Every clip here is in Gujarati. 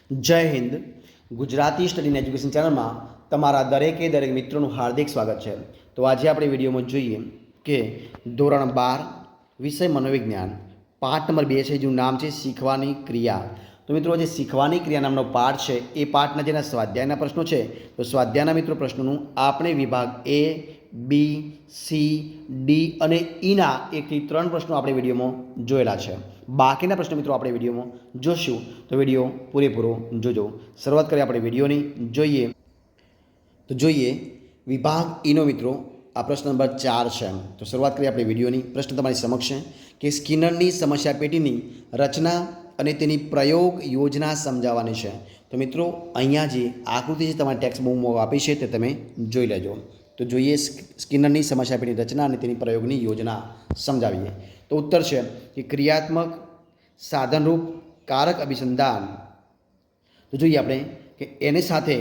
જય Hind. Gujarati study and education ચેનલમાં તમારા દરેક મિત્રોનું હાર્દિક સ્વાગત છે. તો આજે આપણે વિડીયોમાં જોઈએ કે ધોરણ 12 વિષય મનોવિજ્ઞાન પાઠ નંબર 2 છે, જેનું નામ છે શીખવાની ક્રિયા. તો મિત્રો, જે શીખવાની ક્રિયા નામનો પાઠ છે એ પાઠના જેના સ્વાધ્યાયના પ્રશ્નો છે, તો સ્વાધ્યાયના મિત્રો પ્રશ્નોનું આપણે વિભાગ એ, બી, સી, ડી અને ઈના 1 થી 3 પ્રશ્નો આપણે વિડીયોમાં જોયેલા છે. બાકીના પ્રશ્નો મિત્રો આપણે વિડીયોમાં જોશું, તો વિડીયો પૂરેપૂરો જોજો. શરૂઆત કરીએ આપણે વિડીયોની. જોઈએ વિભાગ ઈનો મિત્રો, આ પ્રશ્ન નંબર 4 છે. તો શરૂઆત કરીએ આપણે વિડીયોની. પ્રશ્ન તમારી સમક્ષ છે કે સ્કિનરની સમસ્યા પેટીની રચના અને તેની પ્રયોગ યોજના સમજાવવાની છે. તો મિત્રો, અહીંયા જે આકૃતિ છે તમારી ટેક્સ્ટ બુકમાં આપી છે તે તમે જોઈ લેજો. તો જોઈએ સ્કિનરની સમસ્યા પેટીની રચના અને તેની પ્રયોગની યોજના સમજાવીએ. તો ઉત્તર છે કે ક્રિયાત્મક સાધનરૂપ કારક અભિસંધાન. તો જોઈએ આપણે કે એની સાથે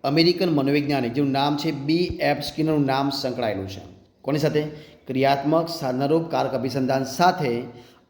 અમેરિકન મનોવૈજ્ઞાનિક જેનું નામ છે B.F. સ્કિનરનું નામ સંકળાયેલું છે. કોની સાથે? ક્રિયાત્મક સાધનરૂપ કારક અભિસંધાન સાથે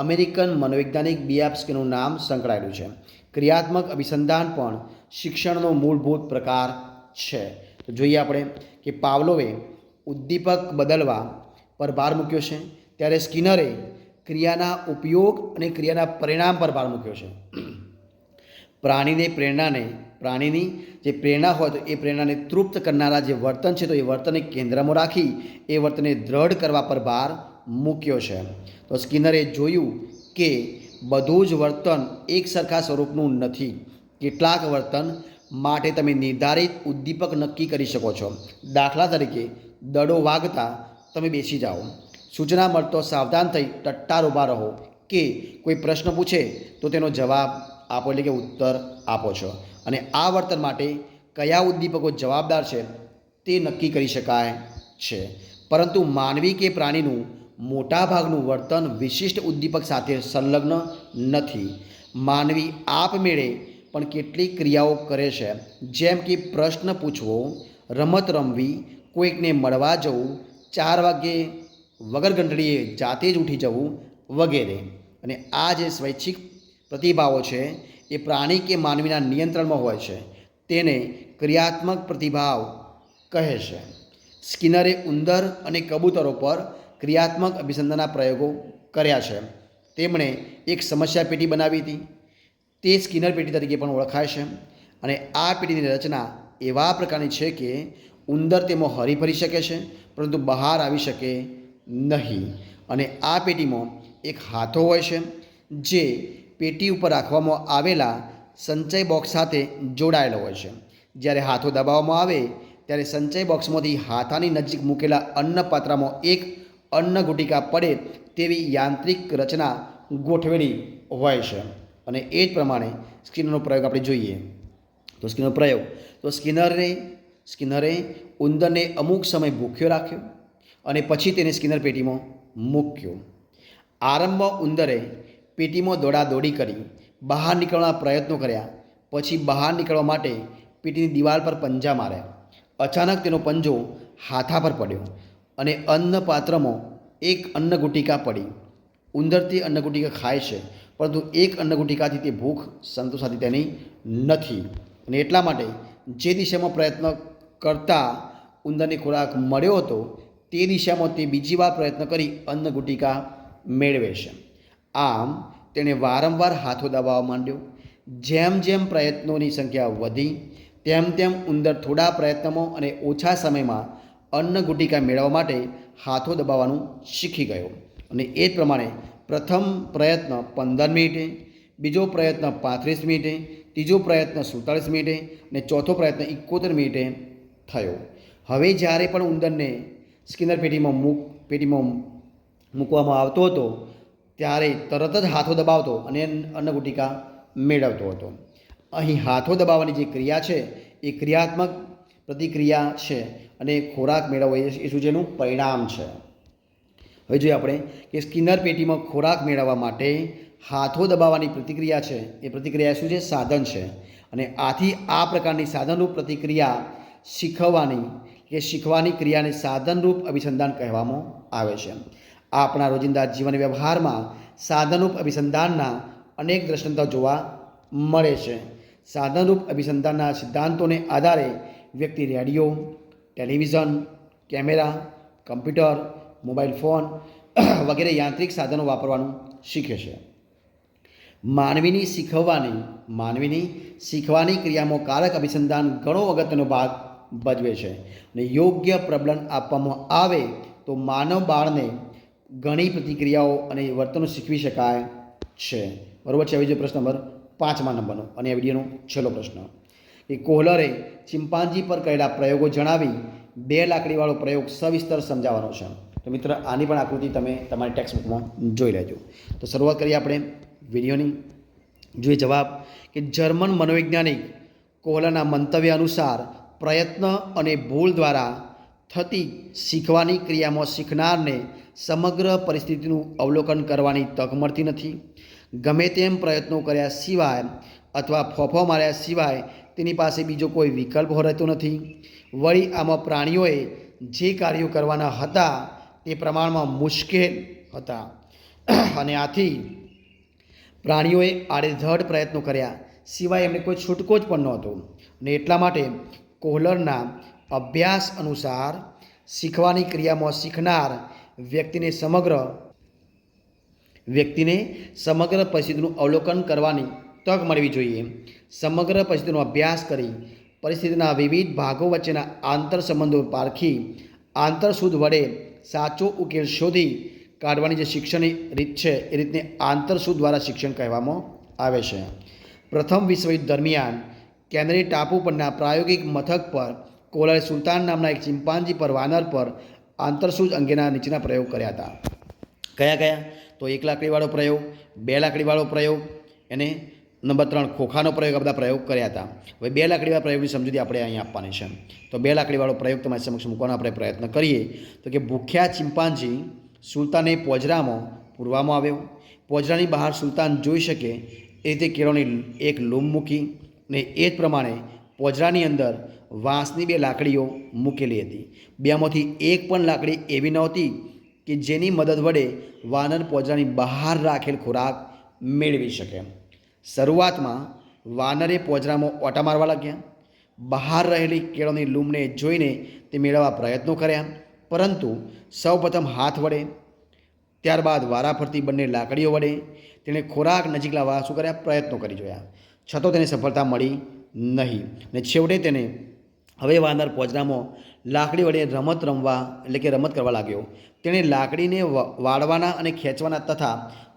અમેરિકન મનોવૈજ્ઞાનિક B.F. સ્કિનરનું નામ સંકળાયેલું છે. ક્રિયાત્મક અભિસંધાન પણ શિક્ષણનો મૂળભૂત પ્રકાર છે. તો જોઈએ આપણે કે પાવલોવે ઉદ્દીપક બદલવા પર ભાર મૂક્યો છે, ત્યારે સ્કિનરે ક્રિયાના ઉપયોગ અને ક્રિયાના પરિણામ પર ભાર મૂક્યો છે. પ્રાણીની જે પ્રેરણા હોય તો એ પ્રેરણાને તૃપ્ત કરનારા જે વર્તન છે, તો એ વર્તનને કેન્દ્રમાં રાખી એ વર્તનને દ્રઢ કરવા પર ભાર મૂક્યો છે. તો સ્કિનરે જોયું કે બધું જ વર્તન એક સરખા સ્વરૂપનું નથી. કેટલાક વર્તન માટે તમે નિર્ધારિત ઉદ્દીપક નક્કી કરી શકો છો. દાખલા તરીકે, દડો વાગતા તમે બેસી જાઓ. સૂચના મળતો સાવધાન થઈ ટટ્ટાર ઊભા રહો, કે કોઈ પ્રશ્ન પૂછે તો તેનો જવાબ આપો, એટલે કે ઉત્તર આપો છો. અને આ વર્તન માટે કયા ઉદ્દીપકો જવાબદાર છે તે નક્કી કરી શકાય છે. પરંતુ માનવી કે પ્રાણીનું મોટાભાગનું વર્તન વિશિષ્ટ ઉદ્દીપક સાથે સંલગ્ન નથી. માનવી આપમેળે પણ કેટલીક ક્રિયાઓ કરે છે, જેમ કે પ્રશ્ન પૂછવો, રમત રમવી, કોઈકને મળવા જવું, 4 વાગ્યે વગર ઘંટડીએ જાતે જ ઉઠી જવું વગેરે. અને આ જે સ્વૈચ્છિક પ્રતિભાવો છે એ પ્રાણી કે માનવીના નિયંત્રણમાં હોય છે, તેને ક્રિયાત્મક પ્રતિભાવ કહે છે. સ્કિનરે ઉંદર અને કબૂતરો પર ક્રિયાત્મક અભિસંધાનના પ્રયોગો કર્યા છે. તેમણે એક સમસ્યા પેટી બનાવી હતી, તે સ્કિનર પેટી તરીકે પણ ઓળખાય છે. અને આ પેટીની રચના એવા પ્રકારની છે કે ઉંદર તેમાં હરીફરી શકે છે, પરંતુ બહાર આવી શકે નહીં. અને આ પેટીમાં એક હાથો હોય છે, જે પેટી ઉપર રાખવામાં આવેલા સંચય બોક્સ સાથે જોડાયેલો હોય છે. જ્યારે હાથો દબાવવામાં આવે ત્યારે સંચય બોક્સમાંથી હાથાની નજીક મૂકેલા અન્ન પાત્રમાં એક અન્ન ગુટિકા પડે તેવી યાંત્રિક રચના ગોઠવેલી હોય છે. અને એ જ પ્રમાણે સ્કિનરનો પ્રયોગ આપણે જોઈએ. તો સ્કિનરનો પ્રયોગ, તો સ્કિનરે ઉંદરને અમુક સમય ભૂખ્યો રાખ્યો અને પછી તેને સ્કિનર પેટીમાં મૂક્યો. આરંભમાં ઉંદરે પેટીમાં દોડાદોડી કરી બહાર નીકળવાના પ્રયત્નો કર્યા. પછી બહાર નીકળવા માટે પેટીની દિવાલ પર પંજા માર્યા. અચાનક તેનો પંજો હાથા પર પડ્યો અને અન્ન પાત્રમાં એક અન્ન ગુટિકા પડી. ઉંદર તે અન્ન ગુટિકા ખાય છે, પરંતુ એક અન્ન ગુટિકાથી તે ભૂખ સંતોષાતી તેની નથી. અને એટલા માટે જે દિશામાં પ્રયત્ન કરતા ઉંદરને ખોરાક મળ્યો હતો તે દિશામાં તે બીજી વાર પ્રયત્ન કરી અન્ન ગુટિકા મેળવે છે. આમ તેણે વારંવાર હાથો દબાવવા માંડ્યો. જેમ જેમ પ્રયત્નોની સંખ્યા વધી તેમ તેમ ઉંદર થોડા પ્રયત્નોમાં અને ઓછા સમયમાં અન્ન ગુટિકા મેળવવા માટે હાથો દબાવવાનું શીખી ગયો. અને એ જ પ્રમાણે પ્રથમ પ્રયત્ન 15 મિનિટે, બીજો પ્રયત્ન 35 મિનિટે, ત્રીજો પ્રયત્ન 47 મિનિટે અને ચોથો પ્રયત્ન 71 મિનિટે થયો. હવે જ્યારે પણ ઉંદરને સ્કિનર પેટીમાં મૂકવામાં આવતો હતો ત્યારે તરત જ હાથો દબાવતો અને અન્ન ગુટિકા મેળવતો હતો. અહીં હાથો દબાવવાની જે ક્રિયા છે એ ક્રિયાત્મક પ્રતિક્રિયા છે અને ખોરાક મેળવવો એ શું છે, એનું પરિણામ છે. હવે જોઈએ આપણે કે સ્કિનર પેટીમાં ખોરાક મેળવવા માટે હાથો દબાવવાની પ્રતિક્રિયા છે, એ પ્રતિક્રિયા શું છે, સાધન છે. અને આથી આ પ્રકારની સાધનરૂપ પ્રતિક્રિયા શીખવાની ક્રિયાને સાધનરૂપ અભિસંધાન કહેવામાં આવે છે. આપણા રોજિંદા જીવન વ્યવહારમાં સાધનરૂપ અભિસંધાનના અનેક દ્રષ્ટાંતો જોવા મળે છે. સાધનરૂપ અભિસંધાનના સિદ્ધાંતોને આધારે વ્યક્તિ radio, television, camera, computer, mobile phone વગેરે યાંત્રિક સાધનો વાપરવાનું શીખે છે. માનવીની શીખવાની ક્રિયામાં કારક અભિસંધાન ઘણો અગત્યનો ભાગ ભજવે છે અને યોગ્ય પ્રબલન આપવામાં આવે તો માનવ બાળને ઘણી પ્રતિક્રિયાઓ અને વર્તનો શીખવી શકાય છે. બરાબર છે. હવે જો પ્રશ્ન નંબર 5મા નંબરનો અને આ વિડીયોનો છેલ્લો પ્રશ્ન કે કોહલરે ચિમ્પાન્જી પર કરેલા પ્રયોગો જણાવી 2 લાકડીવાળો પ્રયોગ સવિસ્તર સમજાવવાનો છે. તો મિત્ર આની પણ આકૃતિ તમે તમારી ટેક્સ્ટબુકમાં જોઈ લેજો. તો શરૂઆત કરીએ આપણે વિડીયોની. જોઈએ જવાબ કે જર્મન મનોવૈજ્ઞાનિક કોહલરના મંતવ્ય અનુસાર પ્રયત્ન અને ભૂલ દ્વારા થતી શીખવાની ક્રિયામાં શીખનારને સમગ્ર પરિસ્થિતિનું અવલોકન કરવાની તક મળતી નથી. ગમે તેમ પ્રયત્નો કર્યા સિવાય અથવા ફોફો માર્યા સિવાય તેની પાસે બીજો કોઈ વિકલ્પ રહેતો નથી. વળી આમાં પ્રાણીઓએ જે કાર્યો કરવાના હતા તે પ્રમાણમાં મુશ્કેલ હતા અને આથી પ્રાણીઓએ આડેધડ પ્રયત્નો કર્યા સિવાય એમને કોઈ છૂટકો જ પણ નહોતો. અને એટલા માટે કોહલરના અભ્યાસ અનુસાર શીખવાની ક્રિયામાં શીખનાર વ્યક્તિને સમગ્ર પરિસ્થિતિનું અવલોકન કરવાની તક મળવી જોઈએ. સમગ્ર પરિસ્થિતિનો અભ્યાસ કરી પરિસ્થિતિના વિવિધ ભાગો વચ્ચેના આંતરસંબંધો પારખી આંતરસૂદ વડે સાચો ઉકેલ શોધી કાઢવાની જે શિક્ષણની રીત છે એ રીતને આંતરસૂદ દ્વારા શિક્ષણ કહેવામાં આવે છે. પ્રથમ વિશ્વયુદ્ધ દરમિયાન કેનરી ટાપુ પરના પ્રાયોગિક મથક પર કોહલરે સુલતાન નામના એક ચિમ્પાન્જી પર વાનર પર આંતરસૂદ અંગેના નીચેના પ્રયોગ કર્યા હતા. કયા? તો 1 લાકડીવાળો પ્રયોગ, 2 લાકડીવાળો પ્રયોગ અને નંબર 3 ખોખાનો પ્રયોગ. આ બધા પ્રયોગ કર્યા હતા. હવે 2 લાકડીવાળા પ્રયોગની સમજૂતી આપણે અહીંયા આપવાની છે. તો 2 લાકડીવાળો પ્રયોગ તમારી સમક્ષ મૂકવાનો આપણે પ્રયત્ન કરીએ. તો કે ભૂખ્યા ચિમ્પાન્જી સુલતાને પોજરામાં પૂરવામાં આવ્યો. પોજરાની બહાર સુલતાન જોઈ શકે એ રીતે કેળોની એક લૂમ મૂકી અને એ જ પ્રમાણે પોજરાની અંદર વાંસની 2 લાકડીઓ મૂકેલી હતી. બેમાંથી એક પણ લાકડી એવી નહોતી કે જેની મદદ વડે વાનર પોજરાની બહાર રાખેલ ખોરાક મેળવી શકે. શરૂઆતમાં વાનરે પોજરામાં ઓટા મારવા લાગ્યા. બહાર રહેલી કેળોની લૂમને જોઈને તે મેળવવા પ્રયત્નો કર્યા, પરંતુ સૌપ્રથમ હાથ વડે, ત્યારબાદ વારાફરતી બંને લાકડીઓ વડે તેણે ખોરાક નજીક લાવવા શું કર્યા? પ્રયત્નો કરી જોયા, છતાં તેને સફળતા મળી નહીં. અને છેવટે તેને હવે વાનર પોજરામાં લાકડી વડે રમત કરવા લાગ્યો. તેણે લાકડીને વાળવાના અને ખેંચવાના તથા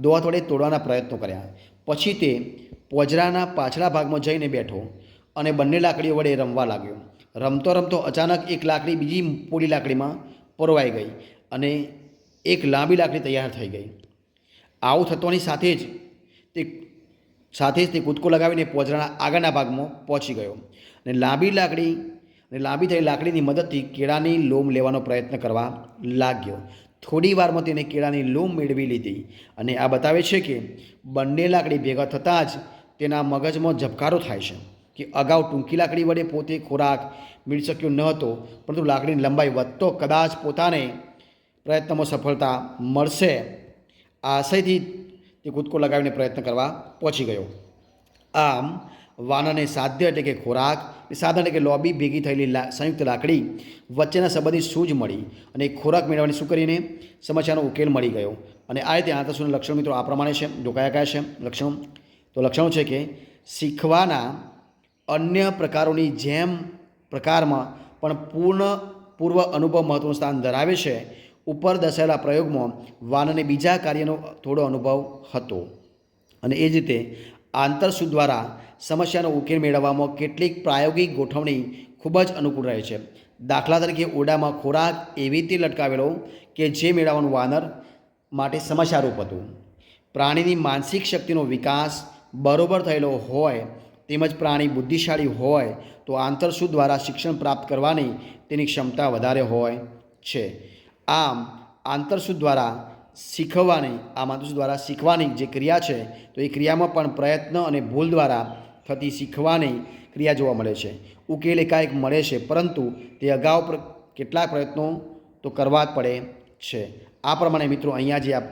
દોત વડે તોડવાના પ્રયત્નો કર્યા. પછી તે પોજરાના પાછલા ભાગમાં જઈને બેઠો અને બંને લાકડીઓ વડે રમવા લાગ્યો. રમતો અચાનક એક લાકડી બીજી પોળી લાકડીમાં પરોવાઈ ગઈ અને એક લાંબી લાકડી તૈયાર થઈ ગઈ. આવું થતાની સાથે જ તે કૂદકો લગાવીને પોજરાના આગળના ભાગમાં પહોંચી ગયો અને લાંબી થયેલી લાકડીની મદદથી કેળાની લૂમ લેવાનો પ્રયત્ન કરવા લાગ્યો. થોડી વારમાં તેને કેળાની લૂમ મેળવી લીધી અને આ બતાવે છે કે બંને લાકડી ભેગા થતાં જ તેના મગજમાં ઝબકારો થાય છે કે અગાઉ ટૂંકી લાકડી વડે પોતે ખોરાક મેળવી શક્યો ન હતો, પરંતુ લાકડીની લંબાઈ વધતો કદાચ પોતાને પ્રયત્નમાં સફળતા મળશે. આ આશયથી તે કૂદકો લગાવીને પ્રયત્ન કરવા પહોંચી ગયો. આમ વાનરને સાધ્ય એટલે કે ખોરાક, સાધન એટલે કે લોબી ભેગી થયેલી સંયુક્ત લાકડી વચ્ચેના સંબંધની સૂઝ મળી અને ખોરાક મેળવવાની શું કરીને સમસ્યાનો ઉકેલ મળી ગયો. અને આ રીતે આંતરસૂદના લક્ષણો મિત્રો આ પ્રમાણે છે. જો કયા છે લક્ષણો? તો લક્ષણો છે કે શીખવાના અન્ય પ્રકારોની જેમ પ્રકારમાં પણ પૂર્વ અનુભવ મહત્વનું સ્થાન ધરાવે છે. ઉપર દર્શાવેલા પ્રયોગમાં વાનરને બીજા કાર્યનો થોડો અનુભવ હતો અને એ જ રીતે આંતરસૂદ દ્વારા સમસ્યાનો ઉકેલ મેળવવામાં કેટલીક પ્રાયોગિક ગોઠવણી ખૂબ જ અનુકૂળ રહે છે. દાખલા તરીકે ઓરડામાં ખોરાક એવી રીતે લટકાવેલો કે જે મેળવવાનું વાનર માટે સમસ્યારૂપ હતું. પ્રાણીની માનસિક શક્તિનો વિકાસ બરોબર થયેલો હોય તેમજ પ્રાણી બુદ્ધિશાળી હોય તો આંતરસૂદ દ્વારા શિક્ષણ પ્રાપ્ત કરવાની તેની ક્ષમતા વધારે હોય છે. આમ આંતરસૂદ દ્વારા શીખવાની જે ક્રિયા છે તો એ ક્રિયામાં પણ પ્રયત્ન અને ભૂલ દ્વારા થતી શીખવાની ક્રિયા જોવા મળે છે. ઉકેલ એકાએક મળે છે, પરંતુ તે અગાઉ કેટલાક પ્રયત્નો તો કરવા જ પડે છે. આ પ્રમાણે મિત્રો અહીંયા જે આ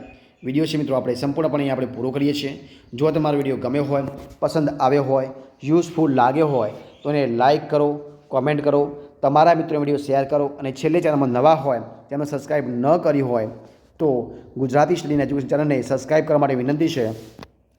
વિડીયો છે મિત્રો આપણે સંપૂર્ણપણે આપણે પૂરો કરીએ છીએ. જો તમારો વિડીયો ગમ્યો હોય, પસંદ આવ્યો હોય યુઝફુલ લાગ્યો હોય તો એને લાઇક કરો, કોમેન્ટ કરો, તમારા મિત્રોને વિડીયો શેર કરો અને છેલ્લે ચેનલમાં નવા હોય તેમને સબસ્ક્રાઈબ ન કરી હોય તો ગુજરાતી સ્ટડી એજ્યુકેશન ચેનલને સબસ્ક્રાઈબ કરવા માટે વિનંતી છે.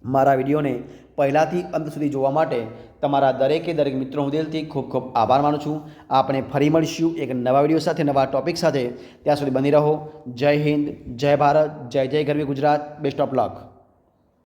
મારા વિડીયોને પહેલાંથી અંત સુધી જોવા માટે તમારા દરેકે દરેક મિત્રો હું દિલથી ખૂબ ખૂબ આભાર માનું છું. આપણે ફરી મળીશું એક નવા વિડીયો સાથે, નવા ટૉપિક સાથે. ત્યાં સુધી બની રહો. જય હિન્દ, જય ભારત, જય જય ગરવી ગુજરાત. Best of luck.